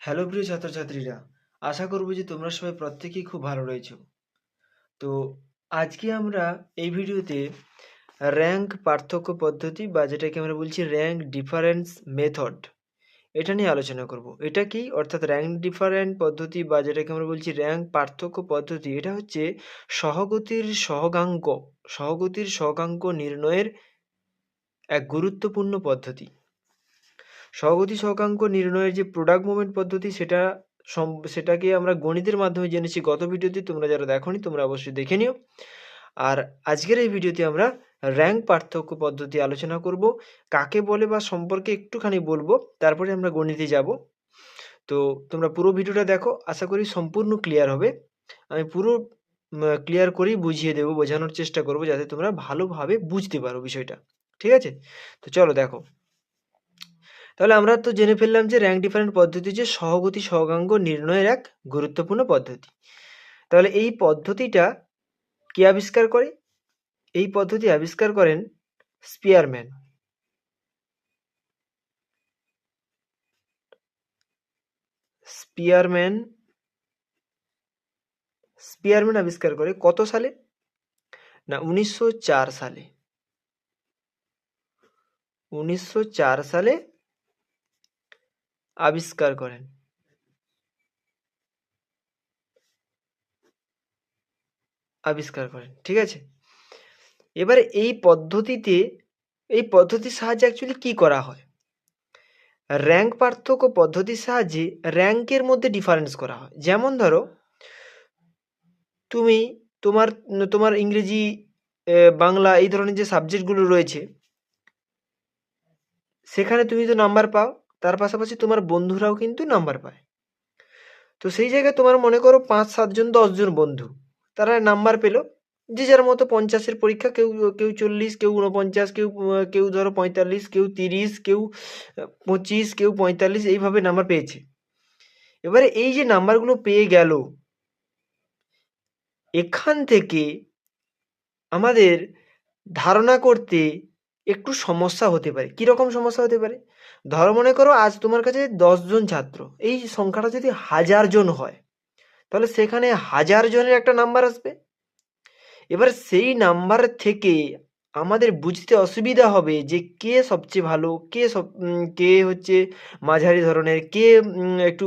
Hello প্রিয় ছাত্রছাত্রীরা, আশা করব যে তোমরা সবাই প্রত্যেকেই খুব ভালো রয়েছো। তো আজকে আমরা এই ভিডিওতে র্যাঙ্ক পার্থক্য পদ্ধতি বা যেটাকে আমরা বলছি র্যাঙ্ক ডিফারেন্স মেথড, এটা নিয়ে আলোচনা করব। এটা কি? অর্থাৎ র্যাঙ্ক ডিফারেন্ট পদ্ধতি বা যেটাকে আমরা বলছি র্যাঙ্ক পার্থক্য পদ্ধতি, এটা হচ্ছে সহগতির সহগাঙ্ক নির্ণয়ের এক গুরুত্বপূর্ণ পদ্ধতি। সহগতি সহগাঙ্ক নির্ণয়ের যে প্রোডাক্ট মুভমেন্ট পদ্ধতি, সেটাকে আমরা গণিতের মাধ্যমে জেনেছি গত ভিডিওতে। তোমরা যারা দেখোনি তোমরা অবশ্যই দেখে নিও। আর আজকের এই ভিডিওতে আমরা র্যাঙ্ক পার্থক্য পদ্ধতি আলোচনা করব, কাকে বলে বা সম্পর্কে একটুখানি বলবো, তারপরে আমরা গণিতে যাব। তো তোমরা পুরো ভিডিওটা দেখো, আশা করি সম্পূর্ণ ক্লিয়ার হবে। আমি পুরো ক্লিয়ার করেই বুঝিয়ে দেবো, বোঝানোর চেষ্টা করব যাতে তোমরা ভালোভাবে বুঝতে পারো বিষয়টা। ঠিক আছে? তো চলো দেখো। তাহলে আমরা তো জেনে ফেললাম যে র্যাঙ্ক ডিফারেন্ট পদ্ধতি যে সহগতি সহগাঙ্ক নির্ণয়ের এক গুরুত্বপূর্ণ পদ্ধতি। তাহলে এই পদ্ধতিটা কে আবিষ্কার করে? এই পদ্ধতি আবিষ্কার করেন স্পিয়ারম্যান। স্পিয়ারম্যান স্পিয়ারম্যান আবিষ্কার করে কত সালে? না, 1904 সালে। 1904 সালে আবিষ্কার করেন। ঠিক আছে? এবারে এই পদ্ধতির সাহায্যে অ্যাকচুয়ালি কি করা হয়? র্যাঙ্ক পার্থক্য পদ্ধতির সাহায্যে র্যাঙ্কের মধ্যে ডিফারেন্স করা হয়। যেমন ধরো, তুমি তোমার তোমার ইংরেজি, বাংলা এই ধরনের যে সাবজেক্টগুলো রয়েছে, সেখানে তুমি তো নাম্বার পাও, তার পাশাপাশি তোমার বন্ধুরাও কিন্তু নাম্বার পায়। তো সেই জায়গায় তোমার মনে করো 5-7 জন 10 জন বন্ধু, তারা নাম্বার পেলো যে যার মতো। 50-এর পরীক্ষা, কেউ কেউ 40, কেউ 49, কেউ ধরো 45, কেউ 30, কেউ 25, কেউ 45, এইভাবে নাম্বার পেয়েছে। এবারে এই যে নাম্বারগুলো পেয়ে গেল, এখান থেকে আমাদের ধারণা করতে একটু সমস্যা হতে পারে। কীরকম সমস্যা হতে পারে? ধরো মনে করো আজ তোমার কাছে 10 জন ছাত্র, এই সংখ্যাটা যদি 1000 জন হয়, তাহলে সেখানে 1000 জনের একটা নাম্বার আসবে। এবার সেই নাম্বার থেকে আমাদের বুঝতে অসুবিধা হবে যে কে সবচেয়ে ভালো, কে হচ্ছে মাঝারি ধরনের, কে একটু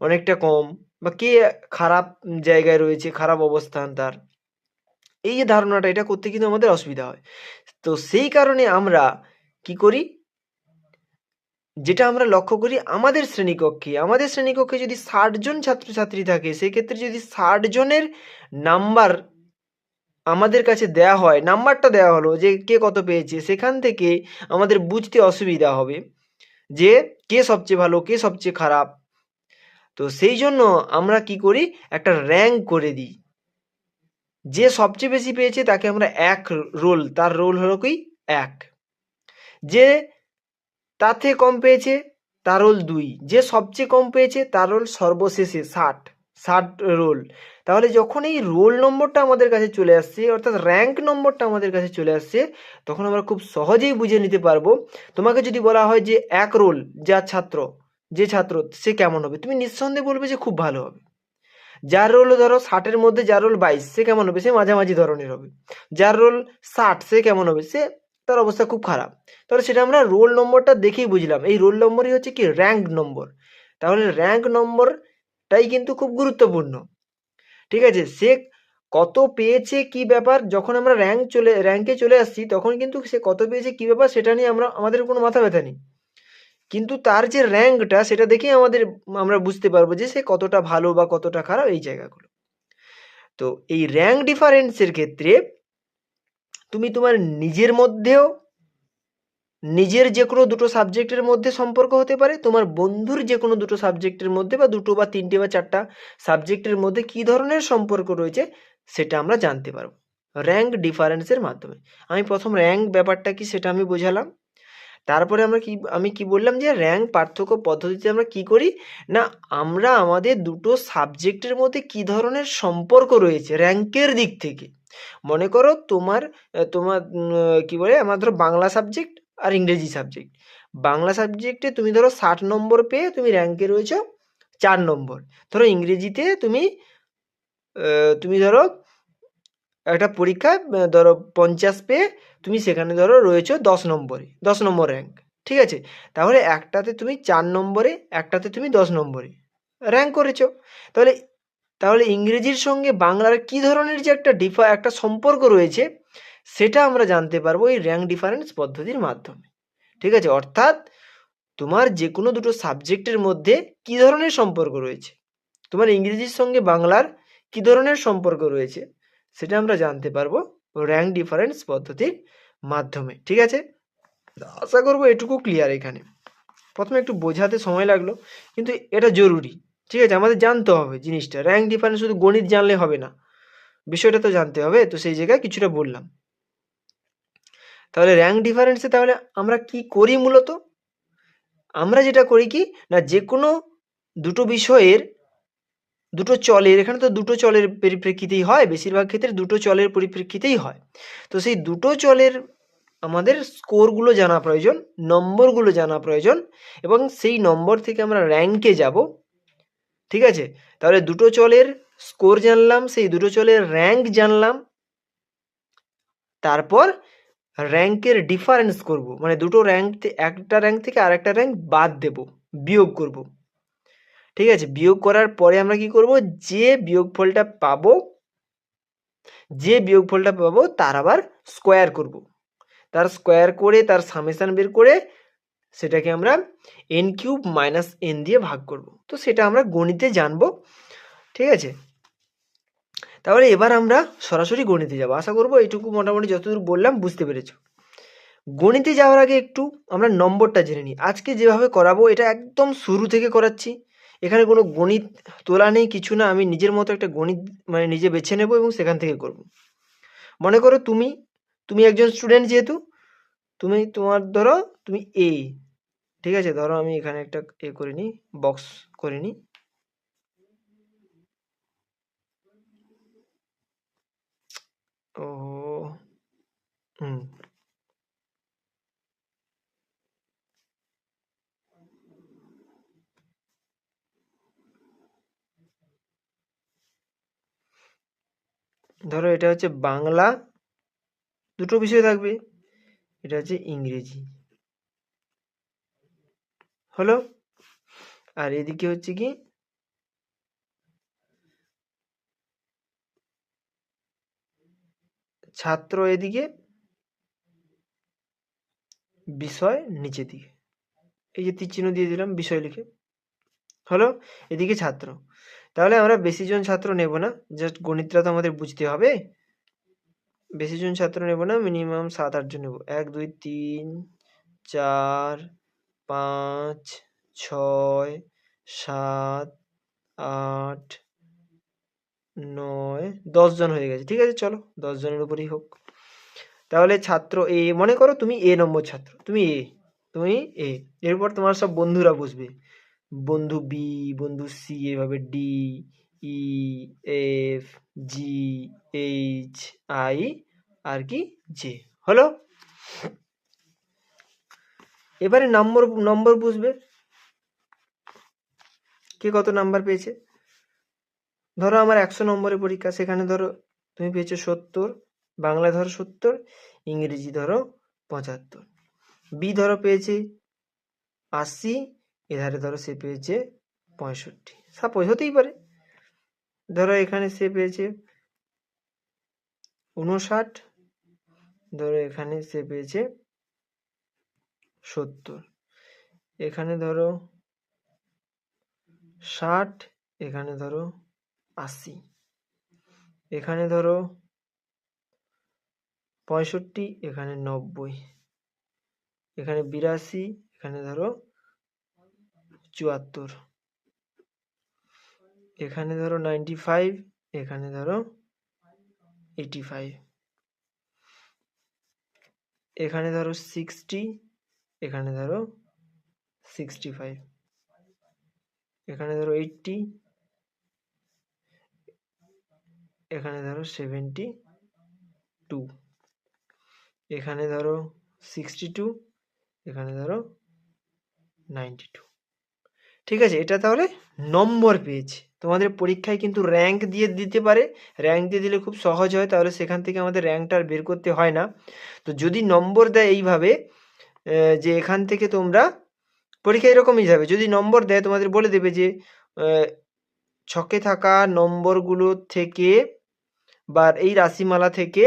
অনেকটা কম, বা কে খারাপ জায়গায় রয়েছে, খারাপ অবস্থান তার। এই যে ধারণাটা, এটা করতে কিন্তু আমাদের অসুবিধা হয়। তো সেই কারণে আমরা কি করি, যেটা আমরা লক্ষ্য করি, আমাদের শ্রেণীকক্ষে যদি 60 জন ছাত্রছাত্রী থাকে, সেক্ষেত্রে যদি 60 জনের নাম্বার আমাদের কাছে দেয়া হয়, নাম্বারটা দেওয়া হলো যে কে কত পেয়েছে, সেখান থেকে আমাদের বুঝতে অসুবিধা হবে যে কে সবচেয়ে ভালো, কে সবচেয়ে খারাপ। তো সেই জন্য আমরা কি করি, একটা র্যাঙ্ক করে দিই। যে সবচেয়ে বেশি পেয়েছে তাকে আমরা তার রোল হলো কি 1। যে তার থেকে কম পেয়েছে তার রোল 2। যে সবচেয়ে কম পেয়েছে তার রোল সর্বশেষে 60 রোল। তাহলে যখন এই রোল নম্বরটা আমাদের কাছে চলে আসছে, অর্থাৎ র্যাঙ্ক নম্বরটা আমাদের কাছে চলে আসছে, তখন আমরা খুব সহজেই বুঝে নিতে পারবো। তোমাকে যদি বলা হয় যে 1 রোল যে ছাত্র সে কেমন হবে, তুমি নিঃসন্দেহে বলবে যে খুব ভালো হবে। যার রোল ধরো 60-এর মধ্যে যার রোল 22, সে কেমন হবে? সে মাঝামাঝি ধরনের হবে। যার রোল 60, সে কেমন হবে? তার অবস্থা খুব খারাপ। তাহলে সেটা আমরা রোল নম্বরটা দেখেই বুঝলাম। এই রোল নম্বরই হচ্ছে কি র্যাঙ্ক নম্বর। তাহলে র্যাঙ্ক নম্বরটাই কিন্তু খুব গুরুত্বপূর্ণ। ঠিক আছে? সে কত পেয়েছে কি ব্যাপার, যখন আমরা র্যাঙ্কে চলে আসছি, তখন কিন্তু সে কত পেয়েছে কি ব্যাপার সেটা নিয়ে আমাদের কোনো মাথা ব্যথা নেই। কিন্তু তার যে র্যাঙ্কটা, সেটা দেখেই আমরা বুঝতে পারবো যে সে কতটা ভালো বা কতটা খারাপ, এই জায়গাগুলো। তো এই র্যাঙ্ক ডিফারেন্সের ক্ষেত্রে তুমি তোমার নিজের যে কোনো দুটো সাবজেক্টের মধ্যে সম্পর্ক হতে পারে, তোমার বন্ধুর যে কোনো দুটো সাবজেক্টের মধ্যে, বা দুটো বা তিনটে বা চারটা সাবজেক্টের মধ্যে কি ধরনের সম্পর্ক রয়েছে সেটা আমরা জানতে পারবো র্যাঙ্ক ডিফারেন্সের মাধ্যমে। আমি প্রথম র্যাঙ্ক ব্যাপারটা কি সেটা আমি বোঝালাম। তারপরে আমি কি বললাম যে র্যাঙ্ক পার্থক্য পদ্ধতিতে আমরা কি করি না, আমরা আমাদের দুটো সাবজেক্টের মধ্যে কি ধরনের সম্পর্ক রয়েছে র্যাঙ্কের দিক থেকে। মনে করো তোমার তোমার কি বলে, আমার ধরো বাংলা সাবজেক্ট আর ইংরেজি সাবজেক্ট। বাংলা সাবজেক্টে তুমি ধরো 60 নম্বর পেয়ে তুমি র্যাঙ্কে রয়েছো 4 নম্বর। ধরো ইংরেজিতে তুমি ধরো একটা পরীক্ষায় ধরো 50 পেয়ে তুমি সেখানে ধরো রয়েছো 10 নম্বরে, 10 নম্বর র্যাঙ্ক। ঠিক আছে? তাহলে একটাতে তুমি 4 নম্বরে, একটাতে তুমি 10 নম্বরে র্যাঙ্ক করেছো। তাহলে তাহলে ইংরেজির সঙ্গে বাংলার কি ধরনের যে একটা সম্পর্ক রয়েছে, সেটা আমরা জানতে পারবো এই র্যাঙ্ক ডিফারেন্স পদ্ধতির মাধ্যমে। ঠিক আছে? অর্থাৎ তোমার যে কোনো দুটো সাবজেক্টের মধ্যে কি ধরনের সম্পর্ক রয়েছে, তোমার ইংরেজির সঙ্গে বাংলার কি ধরনের সম্পর্ক রয়েছে, সেটা আমরা জানতে পারবো র্যাঙ্ক ডিফারেন্স পদ্ধতির মাধ্যমে। ঠিক আছে? আশা করবো এটুকু ক্লিয়ার। এখানে প্রথমে একটু বোঝাতে সময় লাগলো, কিন্তু এটা জরুরি। ঠিক আছে? আমাদের জানতে হবে জিনিসটা। র্যাঙ্ক ডিফারেন্স শুধু গণিত জানলে হবে না, বিষয়টা তো জানতে হবে। তো সেই জায়গায় কিছুটা বললাম। তাহলে র্যাঙ্ক ডিফারেন্সে তাহলে আমরা কি করি মূলত? আমরা যেটা করি কি না, যে কোনো দুটো বিষয়ের দুটো চলের, এখানে তো দুটো চলের পরিপ্রেক্ষিতেই হয়, বেশিরভাগ ক্ষেত্রে দুটো চলের পরিপ্রেক্ষিতেই হয়। তো সেই দুটো চলের আমাদের স্কোরগুলো জানা প্রয়োজন, নম্বরগুলো জানা প্রয়োজন, এবং সেই নম্বর থেকে আমরা র্যাঙ্কে যাব। ঠিক আছে? তাহলে দুটো চলের স্কোর জানলাম, সেই দুটো চলের র্যাঙ্ক জানলাম, তারপর র্যাঙ্কের ডিফারেন্স করব, মানে দুটো র্যাঙ্ক, একটা র্যাঙ্ক থেকে আরেকটা র্যাঙ্ক বাদ দেব, বিয়োগ করব। ঠিক আছে? বিয়োগ করার পরে আমরা কি করব, যে বিয়োগফলটা পাবো তার আবার স্কোয়ার করব। তার স্কোয়ার করে তার সামেশন বের করে সেটাকে আমরা n³ - n দিয়ে ভাগ করব। তো সেটা আমরা গণিতে জানবো। ঠিক আছে? তাহলে এবার আমরা সরাসরি গণিতে যাব। আশা করবো এইটুকু মোটামুটি যতদূর বললাম বুঝতে পেরেছো। গণিতে যাওয়ার আগে একটু আমরা নম্বরটা জেনে নিই। আজকে যেভাবে করাবো এটা একদম শুরু থেকে করাচ্ছি, এখানে কোনো গণিত তোলা নেই, কিছু না। আমি নিজের মতো একটা গণিত মানে নিজে বেছে নেব এবং সেখান থেকে করব। মনে করো তুমি একজন স্টুডেন্ট, যেহেতু তোমার ধরো তুমি এ। ঠিক আছে? ধরো আমি এখানে একটা করে নিই, বক্স করে নিই। ও হুম ধরো এটা হচ্ছে বাংলা, দুটো বিষয় থাকবে, এটা হচ্ছে ইংরেজি, হলো। আর এদিকে হচ্ছে কি ছাত্র, এদিকে বিষয় নিচে দিকে, এই যে তীর চিহ্ন দিয়ে দিলাম বিষয় লিখে, হলো। এদিকে ছাত্র। তাহলে আমরা বেশি জন ছাত্র নেব না, জাস্ট গণিতটা তো আমাদের বুঝতে হবে। বেশি জন ছাত্র নেব না, মিনিমাম 7-8 জন নেব। 1 2 3 4 5 6 7 8 9 10 জন হয়ে গেছে। ঠিক আছে? চলো 10 জনের উপরেই হোক। তাহলে ছাত্র এ, মনে করো তুমি এ নম্বর ছাত্র, তুমি এ। এরপর তোমার সব বন্ধুরা বসবে, বন্ধু বি, বন্ধু সি, এভাবে D, E, F, G, H, I, আর কি জে, হলো। এবারে নম্বর নম্বর বুঝবে কে কত নাম্বার পেয়েছে। ধরো আমার 100 নম্বরের পরীক্ষা, সেখানে ধরো তুমি পেয়েছো 70, বাংলা ধরো 70, ইংরেজি ধরো 75। বি ধরো পেয়েছে 80, এধারে ধরো সে পেয়েছে 65, সাপোজ হতেই পারে। ধরো এখানে সে পেয়েছে 59, ধরো এখানে সে পেয়েছে 70, এখানে ধরো 60, এখানে ধরো 80, এখানে ধরো 65, এখানে 90, এখানে 82, এখানে ধরো 74, এখানে ধরো 95, এখানে ধরো 85, এখানে ধরো 60, এখানে ধরো 65, এখানে ধরো 80, এখানে ধরো 72, এখানে ধরো 62, এখানে ধরো 92। ঠিক আছে, এটা তাহলে নম্বর পেয়েছে। তোমাদের পরীক্ষায় কিন্তু র্যাঙ্ক দিয়ে দিতে পারে, র্যাঙ্ক দিয়ে দিলে খুব সহজ হয়, তাহলে সেখান থেকে আমাদের র্যাঙ্কটা আর বের করতে হয় না। তো যদি নম্বর দেয় এইভাবে যে এখান থেকে তোমরা পরীক্ষা এরকমই যাবে, যদি নম্বর দেয় তোমাদের বলে দেবে যে ছকে থাকা নম্বরগুলো থেকে বা এই রাশিমালা থেকে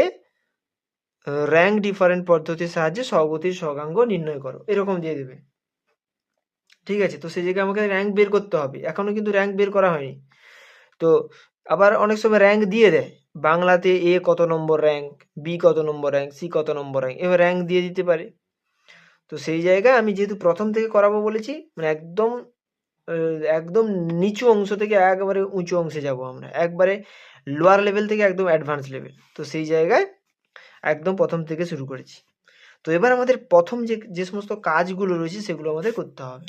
র্যাঙ্ক ডিফারেন্ট পদ্ধতির সাহায্যে সহগতির সহগাঙ্গ নির্ণয় করো, এরকম দিয়ে দেবে। ঠিক আছে, তো সেই জায়গায় আমাকে র্যাঙ্ক বের করতে হবে, এখনো কিন্তু র্যাঙ্ক বের করা হয়নি। তো আবার অনেক সময় র্যাঙ্ক দিয়ে দেয়, বাংলাতে এ কত নম্বর র্যাঙ্ক, বি কত নম্বর র্যাঙ্ক, সি কত নম্বর র্যাঙ্ক, এবার র্যাঙ্ক দিয়ে দিতে পারে। তো সেই জায়গায় আমি যেহেতু প্রথম থেকে করাবো বলেছি, মানে একদম একদম নিচু অংশ থেকে একবারে উঁচু অংশে যাব আমরা, একবারে লোয়ার লেভেল থেকে একদম অ্যাডভান্স লেভেল। তো সেই জায়গায় একদম প্রথম থেকে শুরু করেছি। তো এবার আমাদের প্রথম যে সমস্ত কাজগুলো রয়েছে সেগুলো আমাদের করতে হবে।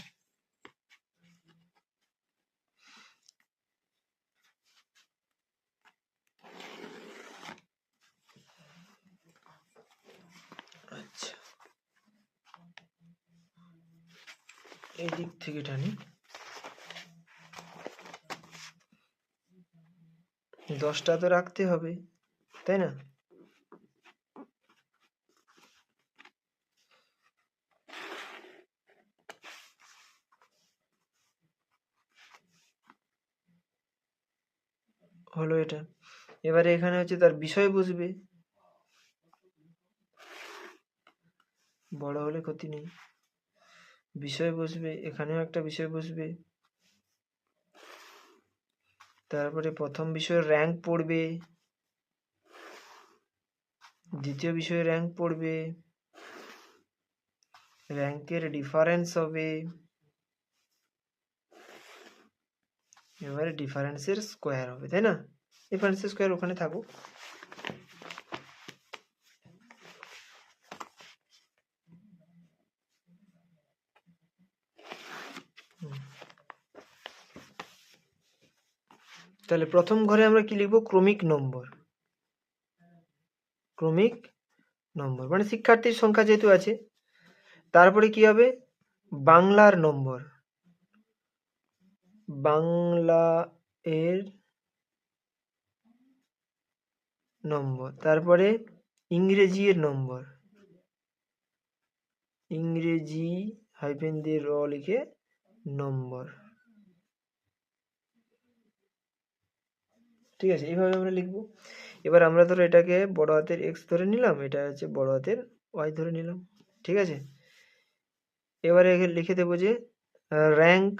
আচ্ছা, এই দিক থেকে টানি, 10টা তো রাখতে হবে, তাই না? হলো এটা। এবারে এখানে হচ্ছে তার বিষয় বসবে, বড় হলে ক্ষতি নেই, বিষয় বসবে, এখানেও একটা বিষয় বসবে, তারপরে প্রথম বিষয়ের র্যাঙ্ক পড়বে, দ্বিতীয় বিষয়ে র্যাঙ্ক পড়বে, র্যাঙ্কের ডিফারেন্স হবে, এবারে ডিফারেন্সের স্কোয়ার হবে, তাই না? ডিফারেন্সের স্কোয়ার ওখানে থাকুক। তাহলে প্রথম ঘরে আমরা কি লিখবো? ক্রমিক নম্বর। ক্রমিক নম্বর মানে শিক্ষার্থীর সংখ্যা যেহেতু আছে, তারপরে কি হবে? বাংলার নম্বর, বাংলা এর নম্বর, তারপরে ইংরেজি এর নম্বর, ইংরেজি হাইফেন দিয়ে র লিখে নম্বর। ঠিক আছে, এইভাবে আমরা লিখবো। এবার আমরা ধরো এটাকে বড় হাতের এক্স ধরে নিলাম, এটা হচ্ছে বড় হাতের ওয়াই ধরে নিলাম। ঠিক আছে, এবারে লিখে দেবো যে র্যাঙ্ক।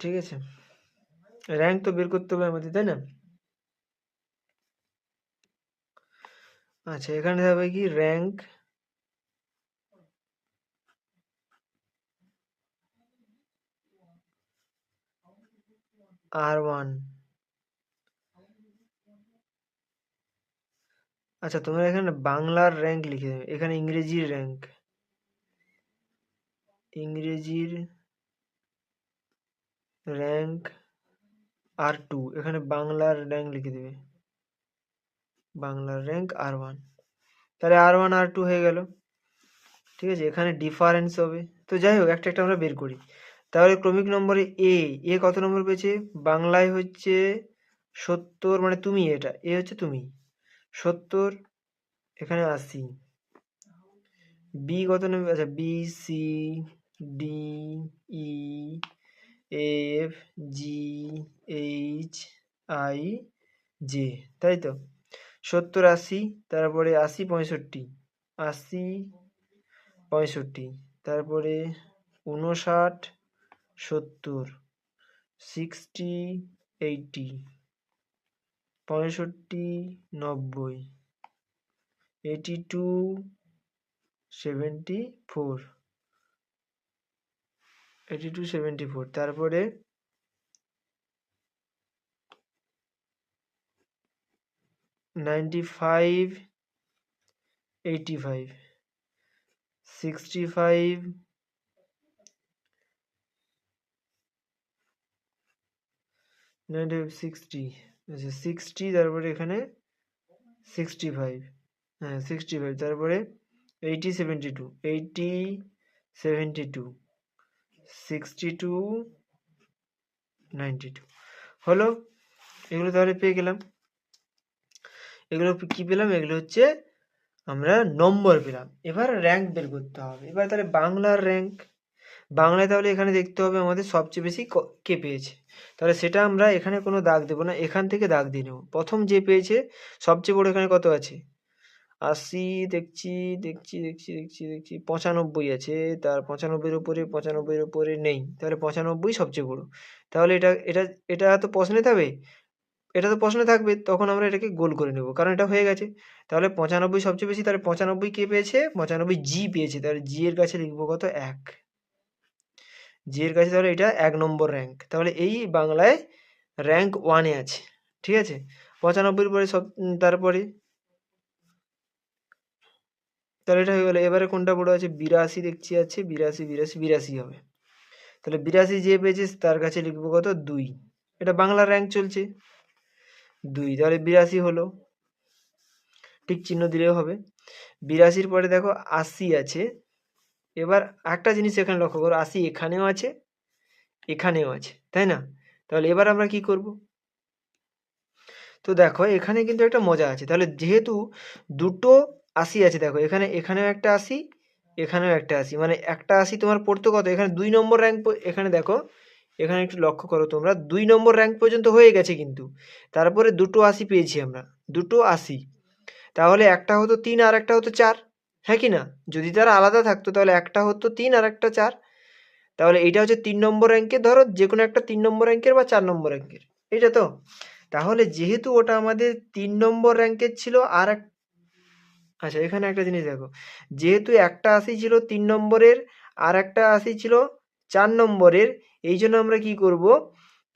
ঠিক আছে, র্যাঙ্ক তো বের করতে হবে আমাদের, তাই না? আচ্ছা, এখানে হবে কি র্যাঙ্ক R1। আচ্ছা, তোমরা এখানে বাংলার র্যাঙ্ক লিখে দেবে, এখানে ইংরেজির র্যাঙ্ক, ইংরেজির র্যাঙ্ক R2, এখানে বাংলার র্যাঙ্ক লিখে দেবে, বাংলার র্যাঙ্ক R1। তাহলে R1 R2 হয়ে গেল। ঠিক আছে, এখানে ডিফারেন্স হবে। তো যাই হোক, একটা একটা আমরা বের করি। তাহলে ক্রমিক নম্বরে এ কত নম্বর পেয়েছে? বাংলায় হচ্ছে 70, মানে তুমি, এটা এ হচ্ছে তুমি, 70, এখানে 80। বি কত নম্বর? আচ্ছা, B, C, D, E, F, G, H, I, J, তাই তো? 70, 80, তারপরে 80, 65, 80, 65, তারপরে 59, 70, 60, 80, 65, 90, 82, 74, 82, 74, তারপরে 95, 85, 65, 95, 60, আচ্ছা 60, তারপরে এখানে 65, হ্যাঁ 65, তারপরে 80, 72, 80, 72, 62, 92 হলো। এগুলো তাহলে পেয়ে গেলাম। এগুলো কি পেলাম? এগুলো হচ্ছে আমরা নম্বর পেলাম। এবার র্যাঙ্ক বের করতে হবে। এবার তাহলে বাংলার র্যাঙ্ক, বাংলায় তাহলে এখানে দেখতে হবে আমাদের সবচেয়ে বেশি কে পেয়েছে। তাহলে সেটা আমরা এখানে কোনো দাগ দেবো না, এখান থেকে দাগ দিয়ে নেব। প্রথম যে পেয়েছে সবচেয়ে বড় এখানে কত আছে? 80 দেখছি দেখছি দেখছি দেখছি দেখছি 95 আছে। তার 95-এর উপরে নেই, তাহলে 95 সবচেয়ে বড়। তাহলে এটা এটা এটা তো প্রশ্নে থাকবে, এটা তো প্রশ্নে থাকবে, তখন আমরা এটাকে গোল করে নেব, কারণ এটা হয়ে গেছে। তাহলে 95 সবচেয়ে বেশি, তাহলে 95 কে পেয়েছে? 95 জি পেয়েছে। তাহলে জি এর কাছে লিখবো কত? 1। জি এর কাছে তাহলে এটা 1 নম্বর র্যাঙ্ক। তাহলে এই বাংলায় র্যাঙ্ক 1-এ আছে। ঠিক আছে, 95 পরে তারপরে তাহলে এটা হয়ে গেল। এবারে কোনটা বড় আছে? 82 দেখছি আছে, 82 হবে। তাহলে 82 যে পেয়েছে তার কাছে লিখবো কত? 2। এটা বাংলা র্যাঙ্ক চলছে 2, তাহলে 82 হলো। ঠিক চিহ্ন দিলেও হবে। 82-র পরে দেখো 80 আছে। এবার একটা জিনিস এখানে লক্ষ্য করো, 80 এখানেও আছে, এখানেও আছে, তাই না? তাহলে এবার আমরা কি করব? তো দেখো এখানে কিন্তু একটা মজা আছে। তাহলে যেহেতু দুটো 80 আছে, দেখো এখানে, এখানেও একটা 80, এখানেও একটা 80, মানে একটা 80 তোমার পড়তো কত? এখানে 2 নম্বর র্যাঙ্ক। এখানে দেখো, এখানে একটু লক্ষ্য করো তোমরা, 2 নম্বর র্যাঙ্ক পর্যন্ত হয়ে গেছে কিন্তু। তারপরে দুটো 80 পেয়েছি আমরা, দুটো 80। তাহলে একটা হতো 3 আর একটা হতো 4, হ্যাঁ কি না? যদি তারা আলাদা থাকতো তাহলে একটা হতো 3 আর একটা 4। তাহলে এইটা হচ্ছে 3 নম্বর র্যাঙ্কের, ধরো যে কোনো একটা 3 নম্বর র্যাঙ্কের বা 4 নম্বর র্যাঙ্কের, এইটা তো। তাহলে যেহেতু ওটা আমাদের 3 নম্বর র্যাঙ্কের ছিল, আর আচ্ছা এখানে একটা জিনিস দেখো, যেহেতু একটা 80 ছিল 3 নম্বরের, আর একটা 80 ছিল 4 নম্বরের, এই জন্য আমরা কি করব?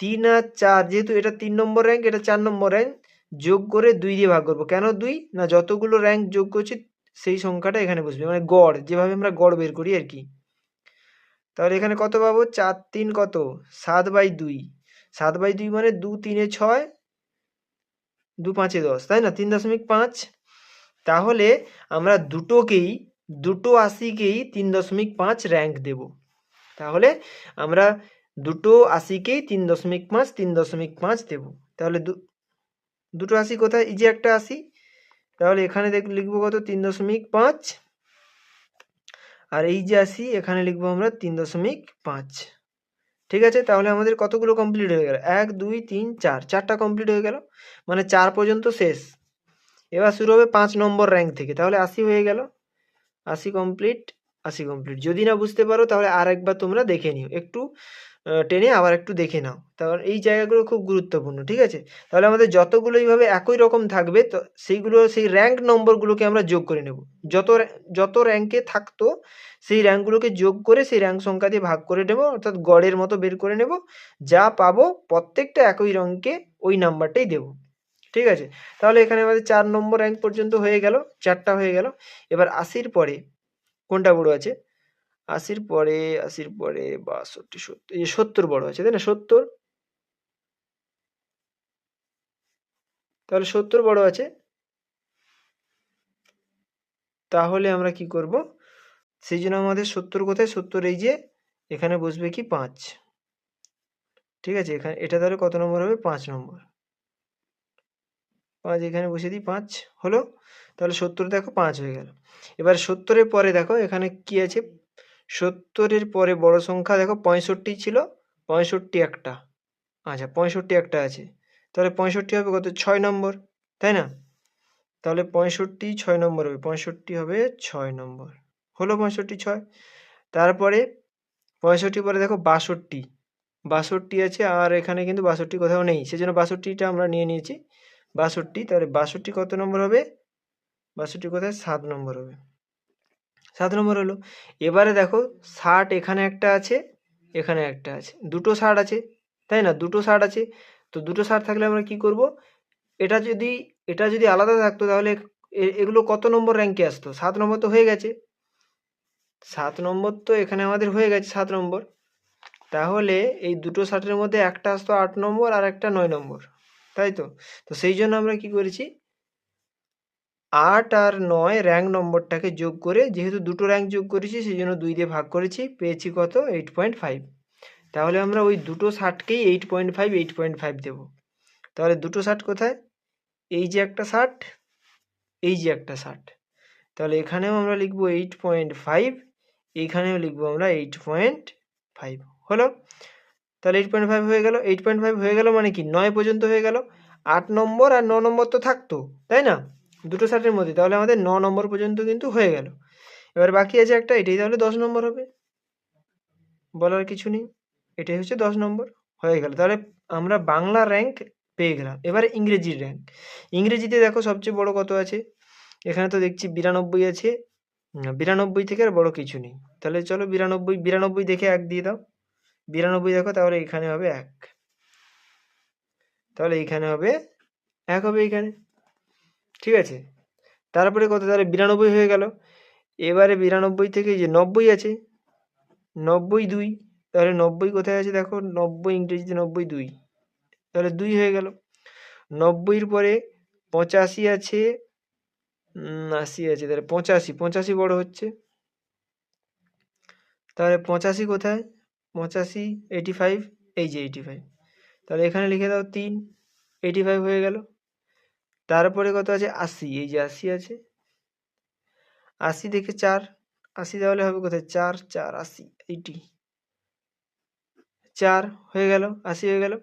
3 আর 4, যেহেতু এটা 3 নম্বর র্যাঙ্ক, এটা 4 নম্বর র্যাঙ্ক, যোগ করে 2 দিয়ে ভাগ করব। কেন 2? না, যতগুলো র্যাঙ্ক যোগ করছি সেই সংখ্যাটা এখানে বসবে, মানে গড়, যেভাবে আমরা গড় বের করি আর কি। তাহলে এখানে কত পাবো? 4 3 কত? 7/2। 7/2 মানে 2 3 6, 2 5 10, তাই না? 3.5। তাহলে আমরা দুটো 80কেই 3.5 র্যাঙ্ক দেব। তাহলে আমরা দুটো 80কেই 3.5 3.5 দেব। তাহলে দুটো 80 কোথায়? এই যে একটা 80, তাহলে এখানে লিখবো কত? 3.5। আর এই যে 80, এখানে লিখবো আমরা 3.5। ঠিক আছে, তাহলে আমাদের কতগুলো কমপ্লিট হয়ে গেল? 1 2 3 4, 4টা কমপ্লিট হয়ে গেল, মানে 4 পর্যন্ত শেষ। এবার শুরু হবে 5 নম্বর র্যাঙ্ক থেকে। তাহলে 80 হয়ে গেল, 80 কমপ্লিট, 80 কমপ্লিট। যদি না বুঝতে পারো তাহলে আরেকবার তোমরা দেখে নিও, একটু টেনে আবার একটু দেখে নাও। তাহলে এই জায়গাগুলো খুব গুরুত্বপূর্ণ। ঠিক আছে, তাহলে আমাদের যতগুলো এইভাবে একই রকম থাকবে, তো সেইগুলো, সেই র্যাঙ্ক নম্বরগুলোকে আমরা যোগ করে নেব। যত র্যাঙ্কে থাকতো সেই র্যাঙ্কগুলোকে যোগ করে সেই র্যাঙ্ক সংখ্যা দিয়ে ভাগ করে নেব, অর্থাৎ গড়ের মতো বের করে নেব। যা পাবো প্রত্যেকটা একই রঙকে ওই নাম্বারটাই দেব। ঠিক আছে, তাহলে এখানে আমাদের 4 নম্বর র্যাঙ্ক পর্যন্ত হয়ে গেল, 4টা হয়ে গেল। এবার 80-র পরে কোনটা বড় আছে? 80-র পরে, 80-র পরে 62 70, এই 70 বড় আছে, তাই না? 70, তাহলে 70 বড় আছে। তাহলে আমরা কি করব? সেই জন্য আমাদের 70 কোথায়? 70 এই যে এখানে বসবে কি? 5। ঠিক আছে, এখানে এটা তাহলে কত নম্বর হবে? 5 নম্বর। 5 এখানে বসিয়ে দিই, 5 হলো। তাহলে 70 দেখো 5 হয়ে গেল। এবার 70-এর পরে দেখো এখানে কি আছে? 70-এর পরে বড় সংখ্যা দেখো 65 ছিল, 65 একটা। আচ্ছা 65 একটা আছে, তাহলে 65 হবে কত? 6 নম্বর, তাই না? তাহলে 65 6 নম্বর হবে, 65 হবে 6 নম্বর। হলো 65 6। তারপরে 65 পরে দেখো 62, 62 আছে, আর এখানে কিন্তু 62 কোথাও নেই, সেজন্য 62টা আমরা নিয়ে নিয়েছি। 62, তাহলে 62 কত নম্বর হবে? 62 কোথায়? 7 নম্বর হবে, 7 নম্বর হলো। এবারে দেখো 60 এখানে একটা আছে, এখানে একটা আছে, দুটো 60 আছে, তাই না? দুটো 60 আছে। তো দুটো 60 থাকলে আমরা কি করব? এটা যদি এটা যদি আলাদা থাকতো তাহলে এগুলো কত নম্বর র্যাঙ্কে আসতো? 7 নম্বর তো হয়ে গেছে, 7 নম্বর তো এখানে আমাদের হয়ে গেছে 7 নম্বর। তাহলে এই দুটো 60-এর মধ্যে একটা আসতো 8 নম্বর আর একটা 9 নম্বর, তাই তো? তো সেই জন্য আমরা কি করেছি? 8 আর 9 র্যাঙ্ক নম্বরটাকে যোগ করে, যেহেতু দুটো র্যাঙ্ক যোগ করেছি সেই জন্য 2 দিয়ে ভাগ করেছি, পেয়েছি কত 8.5। তাহলে আমরা ওই দুটো 60কেই 8.5 8.5 দেবো। তাহলে দুটো 60 কোথায়, এই যে একটা 60, এই যে একটা 60, তাহলে এখানেও আমরা লিখবো 8.5, এইখানেও লিখবো আমরা 8.5। হলো, তাহলে 8.5 হয়ে গেল। 8.5 হয়ে গেল মানে কি 9 পর্যন্ত হয়ে গেল। 8 নম্বর আর 9 নম্বর তো থাকতো, তাই না, দুটো 60-এর মধ্যে, তাহলে আমাদের 9 নম্বর পর্যন্ত কিন্তু হয়ে গেল। এবার বাকি আছে একটা, এটাই তাহলে 10 নম্বর হবে, বলার কিছু নেই, এটাই হচ্ছে 10 নম্বর, হয়ে গেল। তাহলে আমরা বাংলা র্যাঙ্ক পেয়ে গেলাম। এবারে ইংরেজির র্যাঙ্ক। ইংরেজিতে দেখো সবচেয়ে বড় কত আছে, এখানে তো দেখছি 92 আছে, 92 থেকে আর বড় কিছু নেই। তাহলে চলো 92 দেখে 1 দিয়ে দাও, 92 দেখো, তাহলে এখানে হবে 1, তাহলে এইখানে হবে 1 হবে এইখানে, ঠিক আছে। তারপরে কত, তাহলে 92 হয়ে গেল। এবারে 92 থেকে যে 90 আছে, 90 2, তাহলে 90 কোথায় আছে দেখো, 90 ইংরেজিতে 90 2, তাহলে 2 হয়ে গেল। 90-এর পরে 85 আছে, 80 আছে, তাহলে 85, 85 বড় হচ্ছে, তাহলে 85 কোথায়, 85 85, এই যে 85, তাহলে এখানে লিখে দাও 3, 85 হয়ে গেল। তারপরে কত আছে 80, এই যে 80 আছে, 80 থেকে 4, 80 তাহলে হবে কোথায় 4 4 80, 80, 4 হয়ে গেল, 80 হয়ে গেল।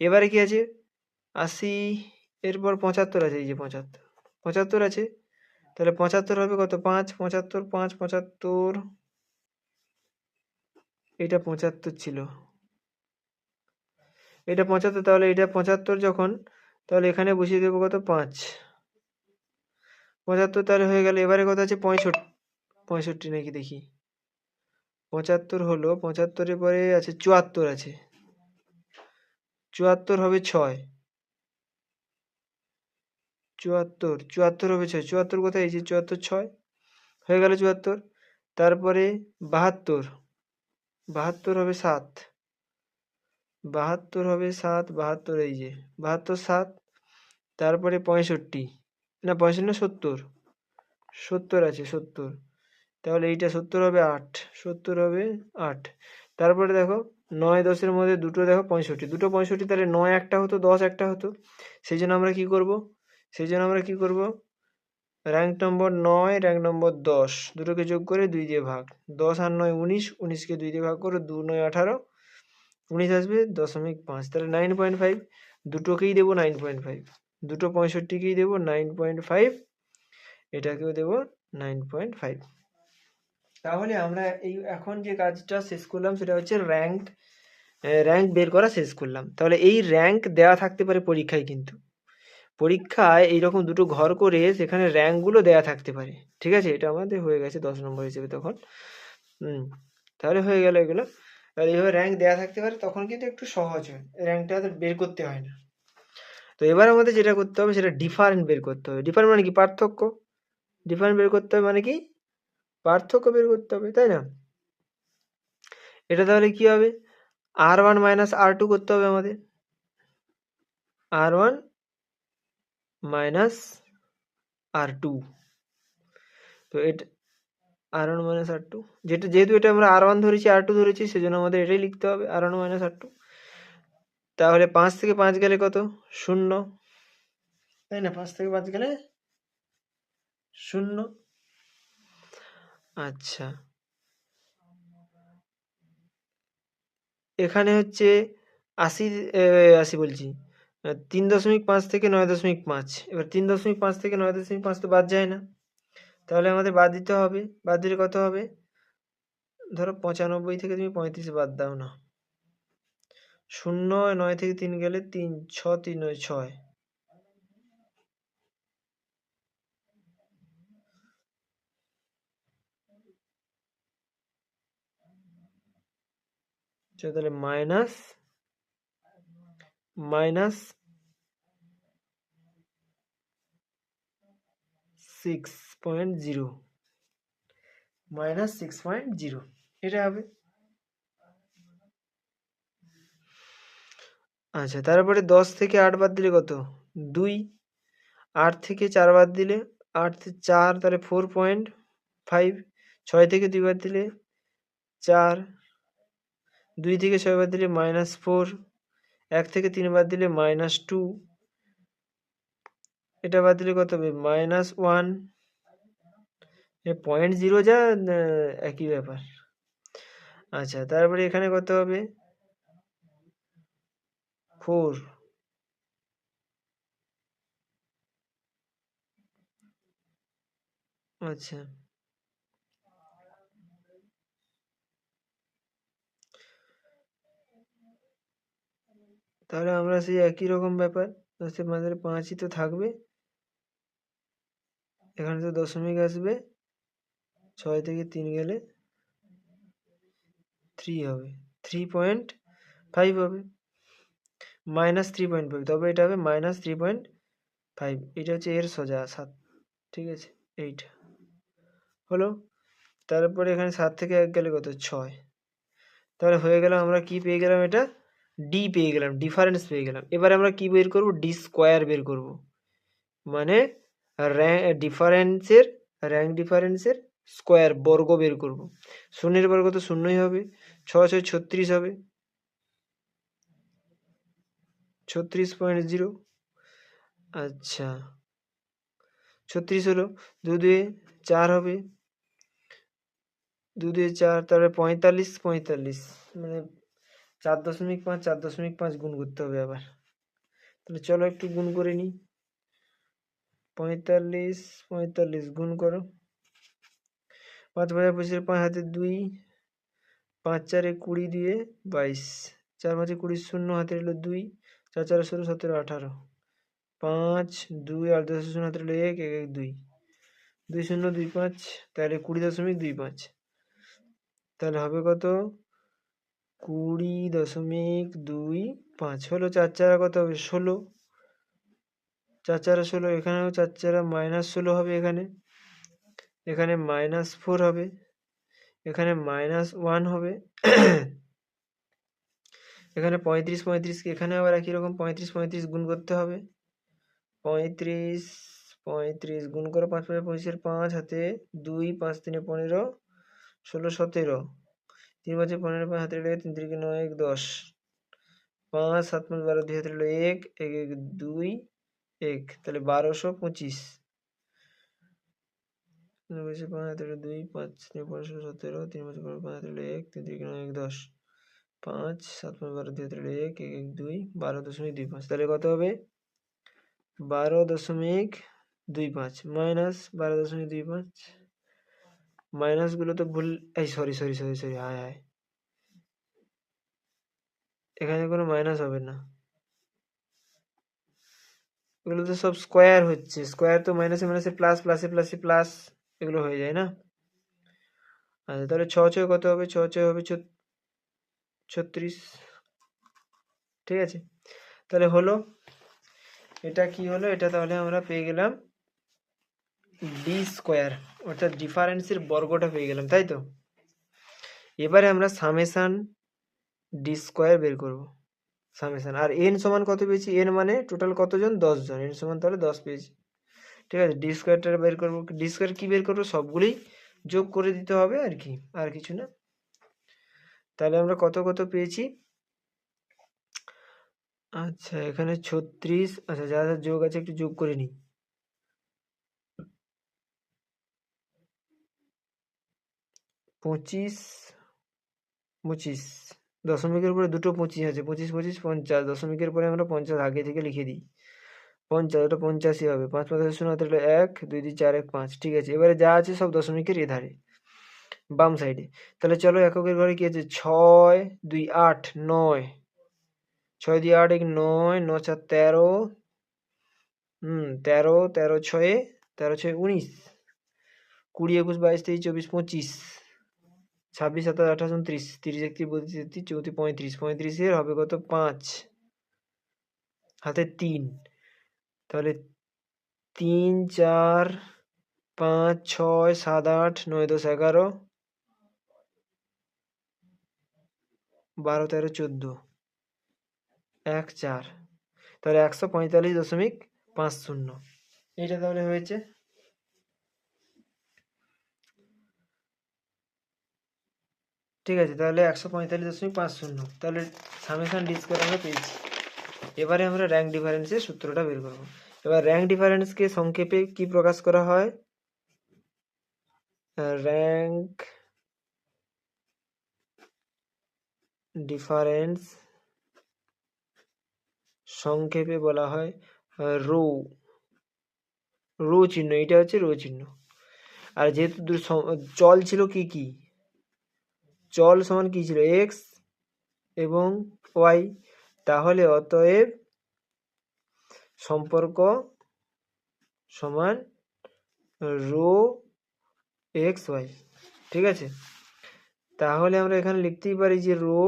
এবারে কি আছে 80, এরপর 75 আছে, এই যে 75, 75 আছে, তাহলে 75 হবে কত 5, 75 5 75, এটা 75 ছিল, এটা 75, তাহলে এটা 75 যখন, তাহলে এখানে বসিয়ে দেবো কত 5, 75 তাহলে হয়ে গেল। এবারে কত আছে 65, 65 নাকি দেখি, 75 হলো, 75-এর পরে আছে 74 আছে, 74 হবে 6, 74 74 হবে 6, 74 কোথায়, এই যে 74 6 হয়ে গেল 74। তারপরে 72, 72 হবে 7, 72 হবে 7, 72 এই যে 72 7, তারপরে 65, না 65 না 70, 70 আছে 70, তাহলে এইটা 70 হবে 8, 70 হবে 8। তারপরে দেখো 9 10-এর মধ্যে দুটো দেখো 65, দুটো 65, তাহলে 9 একটা হতো 10 একটা হতো, সেই জন্য আমরা কি করব, র্যাঙ্ক নম্বর 9 র্যাঙ্ক নম্বর 10 দুটোকে যোগ করে 2 দিয়ে ভাগ, 10 আর 9 19, 19কে 2 দিয়ে ভাগ করো, 2 9 18, 19 আসবে 0.5, তাহলে 9.5, দুটোকেই দেবো 9.5, দুটো 65কেই দেবো 9.5, এটাকেও দেবো 9.5। তাহলে আমরা এই এখন যে কাজটা শেষ করলাম সেটা হচ্ছে র্যাঙ্ক বের করা শেষ করলাম। তাহলে এই র্যাঙ্ক দেওয়া থাকতে পারে পরীক্ষায়, কিন্তু পরীক্ষায় এইরকম দুটো ঘর করে সেখানে র্যাঙ্কগুলো দেওয়া থাকতে পারে, ঠিক আছে। এটা আমাদের হয়ে গেছে 10 নম্বর হিসেবে তখন। তাহলে হয়ে গেল এগুলো। তাহলে এইভাবে র্যাঙ্ক দেওয়া থাকতে পারে, তখন কিন্তু একটু সহজ হয়, র্যাঙ্কটা বের করতে হয় না। তো এবার আমাদের যেটা করতে হবে সেটা ডিফারেন্ট বের করতে হবে। ডিফারেন্ট মানে কি, পার্থক্য। ডিফারেন্ট বের করতে হবে মানে কি, পার্থক্য বের করতে হবে, তাই না। এটা তাহলে কি হবে, R1 মাইনাস R2 করতে হবে আমাদের, R1 মাইনাস R2। তো এটা R1 মাইনাস R2, যেহেতু এটা আমরা R1 ধরেছি R2 ধরেছি, সেজন্য আমাদের এটাই লিখতে হবে, R1 মাইনাস R2। তাহলে 5 থেকে 5 গেলে কত 0, তাই না, 5 থেকে 5 গেলে 0। আচ্ছা, এখানে হচ্ছে 80, 80 বলছি, 3.5 থেকে 9.5, এবার 3.5 থেকে 9.5 তো বাদ যায় না, তাহলে আমাদের বাদ দিতে হবে। বাদ দিলে কত হবে, ধরো 95 থেকে তুমি 35 বাদ দাও না, 0 9 থেকে 3 গেলে 3 6 3 6, তাহলে মাইনাস 6.0, -6.0 এটা হবে। আচ্ছা, তারপরে 10 থেকে 8 বাদ দিলে কত 2, 8 থেকে 4 বাদ দিলে 8 4 তাহলে 4.5। 6 থেকে 2 বাদ দিলে 4, 2 থেকে 6 বাদ দিলে -4, 1 থেকে 3 বাদ দিলে -2, এটা বাদ দিলে কত হবে -1। 0.0 যা একই ব্যাপার। আচ্ছা, তারপরে এখানে কত হবে 4। আচ্ছা, তাহলে আমরা সেই একই রকম ব্যাপার, আমাদের 5ই তো থাকবে, এখানে তো দশমিক আসবে, 6 থেকে 3 গেলে 3 হবে, 3.5 হবে, -3.5, তবে এটা হবে -3.5। এটা হচ্ছে এর সোজা 7। ঠিক আছে, এইটা হলো। তারপরে এখানে 7 থেকে 1 গেলে কত 6। তাহলে হয়ে গেল, আমরা কি পেয়ে গেলাম, এটা ডি পেয়ে গেলাম, ডিফারেন্স পেয়ে গেলাম। এবারে আমরা কি বের করব, ডি স্কোয়ার বের করব, মানে র্যাঙ্ক ডিফারেন্সের স্কোয়ার, বর্গ বের করব। শূন্যের বর্গ তো শূন্যই হবে, 6 6 36 হবে, 36.0। আচ্ছা, 36 হলো, 2 2 4 হবে, 2 2 4, তারপরে 45 45, মানে 4.5 4.5 গুণ করতে হবে আবার। তাহলে চলো একটু গুণ করে নিই। 45 45 গুণ করো, 5 5 25, 5 হাতে 2, 5 4 20 দিয়ে 22, 4 5 20, শূন্য হাতে রইল 2, 4 4 16 17 18, 5 2 8 10 শূন্য হাতে রইল 1 1 1 2, 2 0 2 5, তাহলে 20.25। তাহলে হবে কত 20.25 হলো। 4 4 কত হবে 16, 4 4 16, এখানেও 4 4 -16 হবে, এখানে -4 হবে, এখানে -1 হবে। এখানে 35 35, এখানে আবার একই রকম 35 35 গুণ করতে হবে। 35 35 গুণ করো, 5 5 25, 5 হাতে 2, 5 3 15, 16 17, 3 5 15, 5 হাতে 3 3 9 1 10, 5 7 5 12, 2 হাতে 1 1 1 2 1, তাহলে 1225। 5 হাতে 2, 5 3 15 16 17, 3 5 15, 5 হাতে 1 3 3 9 1 10, 5 7 5 12, 2 হাতে 1 1 1 2, 12.25। তাহলে কত হবে 12.25 মাইনাস 12.25। মাইনাসগুলো তো ভুল, এই সরি সরি সরি সরি, হায় হায়, এখানে কোনো মাইনাস হবে না, এগুলো তো সব স্কোয়ার হচ্ছে, স্কোয়ার তো মাইনাসে মাইনাসে প্লাস, প্লাসে প্লাসে প্লাস, এগুলো হয়ে যায় না। আচ্ছা, তাহলে 6 6 কত হবে, 6 6 হবে 36। ঠিক আছে, তাহলে হলো, এটা কি হলো, এটা তাহলে আমরা পেয়ে গেলাম ডি স্কোয়ার, অর্থাৎ ডিফারেন্সের বর্গটা পেয়ে গেলাম, তাই তো। এবারে আমরা সামেশান ডি স্কোয়ার বের করব, সামেশান। আর এন সমান কত পেয়েছি, এন মানে টোটাল কতজন, 10 জন, এন সমান তাহলে 10 পেয়েছি। ঠিক আছে, ডি স্কোয়ারটা বের করবো, ডি স্কোয়ার কি বের করবো, সবগুলোই যোগ করে দিতে হবে আর কি, আর কিছু না। তাহলে আমরা কত কত পেয়েছি, আচ্ছা এখানে 36, আচ্ছা যা যা যোগ আছে একটু যোগ করে নিই। 25 25, দশমিকের পরে দুটো 25 আছে, 25 25 50, দশমিকের পরে আমরা 50 আগে থেকে লিখে দিই, 50, ওটা 85 হবে। 5 5 শূন্য হাতে 1 2 2 4 1 5। ঠিক আছে, এবারে যা আছে সব দশমিকের এধারে বাম সাইডে। তাহলে চলো এককের ঘরে কি আছে, 6 2 8 9, 6 2 8 1 9, 9 4 13, 13 13 6 13 6 19, 20 21 22 23 24 25, 26 27 28 29, 30 31 32 33 34 35, 35 হবে কত 5 হাতে 3, তাহলে 3 4 5 6 7 8 9 10 11 12 13 14, 1 4, তাহলে 145.50। এইটা তাহলে হয়েছে। ঠিক আছে, তাহলে 145.50, তাহলে সামেশন ডি স্কোয়ার আমরা পেয়েছি। এবারে আমরা র্যাঙ্ক ডিফারেন্সের সূত্রটা বের করব। এবার র্যাঙ্ক ডিফারেন্সকে সংক্ষেপে কি প্রকাশ করা হয়? র্যাঙ্ক ডিফারেন্স সংক্ষেপে বলা হয় রো। রো চিহ্ন, এটা হচ্ছে রো চিহ্ন। আর যেহেতু চল ছিল কি কি, চল সমান কি ছিল? এক্স এবং ওয়াই, তাহলে অতএব সম্পর্ক সমান রো এক্স ওয়াই। ঠিক আছে, তাহলে আমরা এখানে লিখতেই পারি যে রো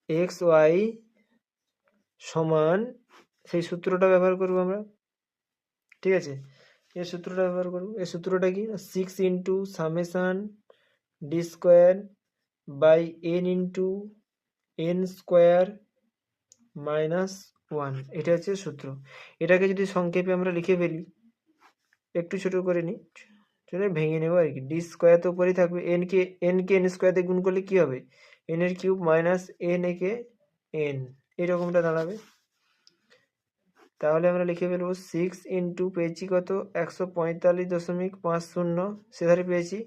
এক্স ওয়াই সমান, সেই সূত্রটা ব্যবহার করব আমরা। ঠিক আছে, এই সূত্রটা ব্যবহার করব। এই সূত্রটা কি? 6 into summation d square by n into n square minus 1, এটা হচ্ছে সূত্র। এটাকে যদি সংক্ষেপে আমরা লিখে ফেলি, একটু ছোট করে নিই, ভেঙে নেবো আর কি। ডি স্কোয়ার তো উপরেই থাকবে, এনকে এন স্কোয়ারতে গুণ করলে কি হবে? এন এর কিউব মাইনাস এন একে এন, এরকমটা দাঁড়াবে। তাহলে আমরা লিখে ফেলবো 6 ইন্টু পেয়েছি কত? 145.50, সেধারে পেয়েছি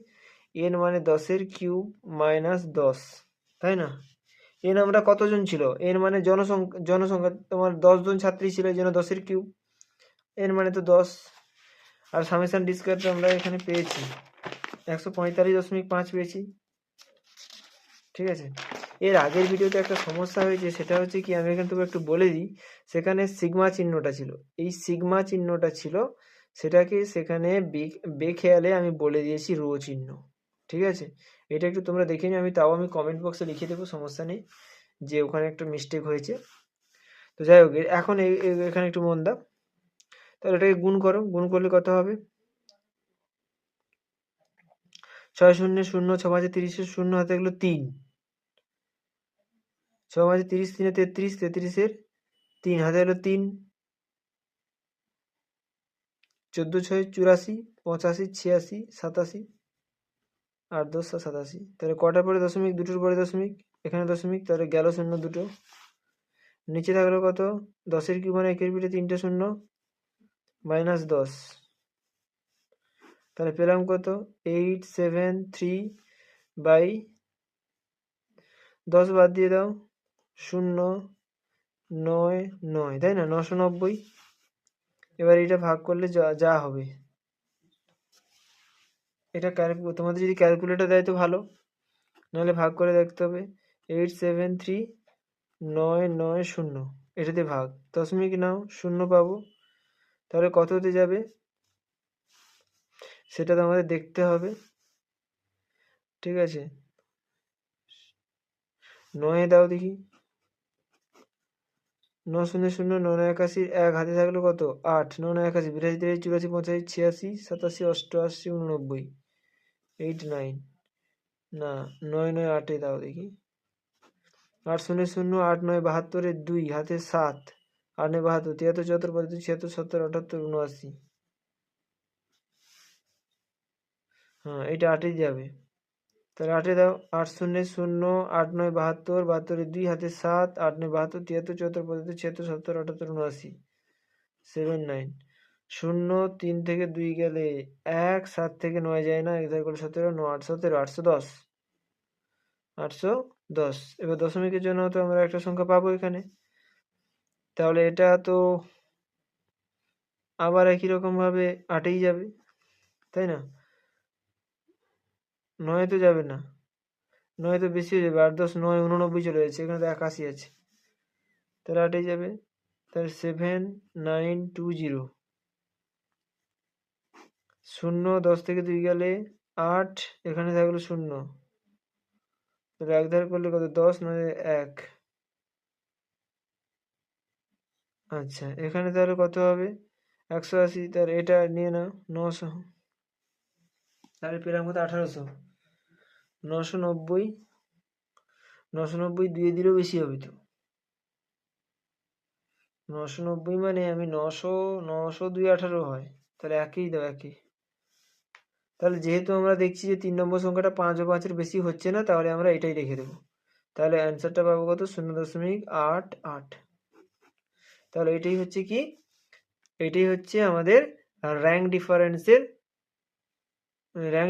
এন মানে 10-এর কিউব মাইনাস 10, তাই না? এন আমরা কতজন ছিল? এন মানে জনসংখ্যা তোমার 10 জন ছাত্রী ছিল, এই জন্য 10-এর কিউব, এন মানে তো 10। আর সামেশন ডি স্কোয়ার তো আমরা এখানে পেয়েছি 145.5 পেয়েছি। ঠিক আছে, এর আগের ভিডিওতে একটা সমস্যা হয়েছে, সেটা হচ্ছে কি, আমি এখানে তোকে একটু বলে দিই। সেখানে সিগমা চিহ্নটা ছিল, এই সিগমা চিহ্নটা ছিল, সেটাকে সেখানে বেখেয়ালে আমি বলে দিয়েছি রো চিহ্ন। ঠিক আছে, এটা একটু তোমরা দেখে নিও, আমি কমেন্ট বক্সে লিখে দেবো, সমস্যা নেই, যে ওখানে একটা মিস্টেক হয়েছে। তো যাই হোক, এখন এখানে একটু মন দাও। তাহলে এটাকে গুণ করো, গুণ করলে কত হবে? 6 শূন্য 0, 6 5 30, 0 হাতে গেলো 3, 6 5 30, 3 33, 33-এর 3 হাতে গেলো 3, 14 6 84, 85 86 87, 8 10 87। তাহলে কটার পরে দশমিক? দুটোর পরে দশমিক, এখানে দশমিক, তাহলে গেল 0 দুটো। নিচে থাকলো কত? 10-এর কিউব মানে 1-এর পিঠে 3টে 0 মাইনাস 10, তাহলে পেলাম কত? 873/10 বাদ দিয়ে দাও, 0 9 9, তাই না? 990। এবার এটা ভাগ করলে যা হবে, এটা তোমাদের যদি ক্যালকুলেটর দেয় তো ভালো, নাহলে ভাগ করে দেখতে হবে। 873,990, এটাতে ভাগ, দশমিক নাও, 0 পাবো। তাহলে কত হতে যাবে সেটা তো আমাদের দেখতে হবে। ঠিক আছে, 9 দাও দেখি, 9 0 0, 9 9 81, 1 হাতে থাকলো কত? 8, 9 9 81, 82 83 84 85 86 87 89, 8 9, না 9 9 8 দাও দেখি, 8 0 0, 8 9 72, 2 হাতে 7, 8 9 72, 73 74 75 76 70 78 79, হ্যাঁ এটা 8-এই যাবে। তাহলে 8-এ দাও, 8 0 0, 8 9 72, 72, 2 হাতে 7, 8 9 72, 73 74 75 76 70 78 79, 7 9, 0 3 থেকে 2 গেলে 1, 7 থেকে 9 যায় না, 1 করে 17, 9 8 17, 810, 810। এবার দশমিকের জন্য তো আমরা একটা সংখ্যা পাবো এখানে, তাহলে এটা তো আবার একই রকম ভাবে 8-এই যাবে, তাই না? 9 তো যাবে না, 9 তো বেশি হয়ে যাবে, 8 10 9 89 চলে যাচ্ছে, এখানে তো 81 আছে, তাহলে 8-এই যাবে। তাহলে 7920, 0 10 থেকে 2 গেলে 8, এখানে থাকলো 0, তাহলে এক ধার করলে কত? 10 নয় 1, আচ্ছা এখানে তাহলে কত হবে? 180, তাহলে এটা নিয়ে নাও 900, তাহলে পেলাম কত? 1800। 990, 990 2 দিলেও বেশি হবে তো, 990 মানে আমি 900 900 2 18 হয়, তাহলে একই দাও, একই, তাহলে যেহেতু আমরা দেখছি যে 3 নম্বর সংখ্যাটা 5 ও 5-এর বেশি হচ্ছে না, তাহলে আমরা এটাই রেখে দেবো। তাহলে অ্যান্সারটা পাবো কত? 0.88। তাহলে এটাই হচ্ছে কি, এটাই হচ্ছে আমাদের র্যাঙ্ক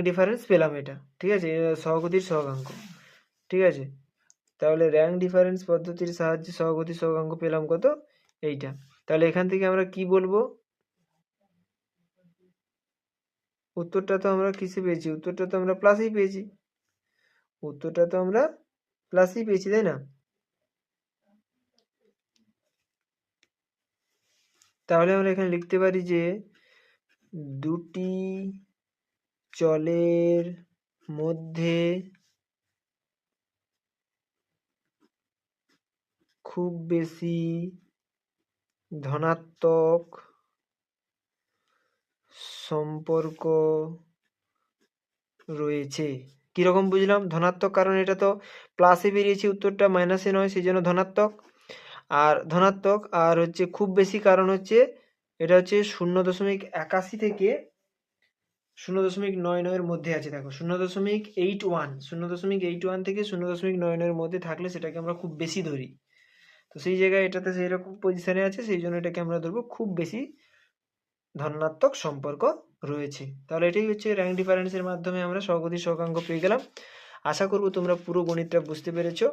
ডিফারেন্স পেলাম এটা, ঠিক আছে, সহগতির সহগাঙ্ক, ঠিক আছে। তাহলে র্যাঙ্ক ডিফারেন্স পদ্ধতির সাহায্যে সহগতির সহগাঙ্ক পেলাম কত? এইটা। তাহলে এখান থেকে আমরা কি বলবো? উত্তরটা তো আমরা কিসে পেয়েছি? উত্তরটা তো আমরা প্লাসেই পেয়েছি, উত্তরটা তো আমরা প্লাসেই পেয়েছি, তাই না? তাহলে আমরা এখানে লিখতে পারি যে দুটি চলের মধ্যে খুব বেশি ধনাত্মক সম্পর্ক রয়েছে। কিরকম বুঝলাম? ধনাত্মক, কারণ এটা তো প্লাসে বেরিয়েছে, উত্তরটা মাইনাসে নয়, সেই জন্য ধনাত্মক। আর হচ্ছে খুব বেশি, কারণ হচ্ছে এটা হচ্ছে 0.81 থেকে 0.99 মধ্যে আছে। দেখো 0.81 থেকে 0.99 মধ্যে থাকলে সেটাকে আমরা খুব বেশি ধরি। তো সেই জায়গায় এটাতে সেই রকম পজিশনে আছে, সেই জন্য এটাকে আমরা ধরবো খুব বেশি ধনাত্মক সম্পর্ক রয়েছে। তাহলে এটাই হচ্ছে র্যাঙ্ক ডিফারেন্সের মাধ্যমে আমরা সহগতির সহগাঙ্ক পেয়ে গেলাম। আশা করব তোমরা পুরো গণিতটা বুঝতে পেরেছো।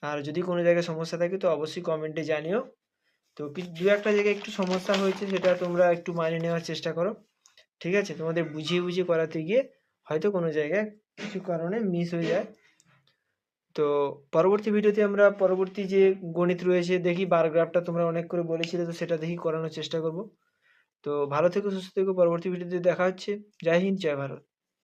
আর যদি কোনো জায়গায় সমস্যা থাকে তো অবশ্যই কমেন্টে জানিও। তো দু একটা জায়গায় একটু সমস্যা হয়েছে, সেটা তোমরা একটু মানিয়ে নেওয়ার চেষ্টা করো, ঠিক আছে। তোমাদের বুঝিয়ে করাতে গিয়ে হয়তো কোনো জায়গায় কিছু কারণে মিস হয়ে যায়। তো পরবর্তী ভিডিওতে আমরা পরবর্তী যে গণিত রয়েছে দেখি, বার গ্রাফটা তোমরা অনেক করে বলেছিলে, তো সেটা দেখি করানোর চেষ্টা করব। তো ভালো থেকো, সুস্থ থেকো, পরবর্তী ভিডিওতে দেখা হচ্ছে। জয় হিন্দ, জয় ভারত।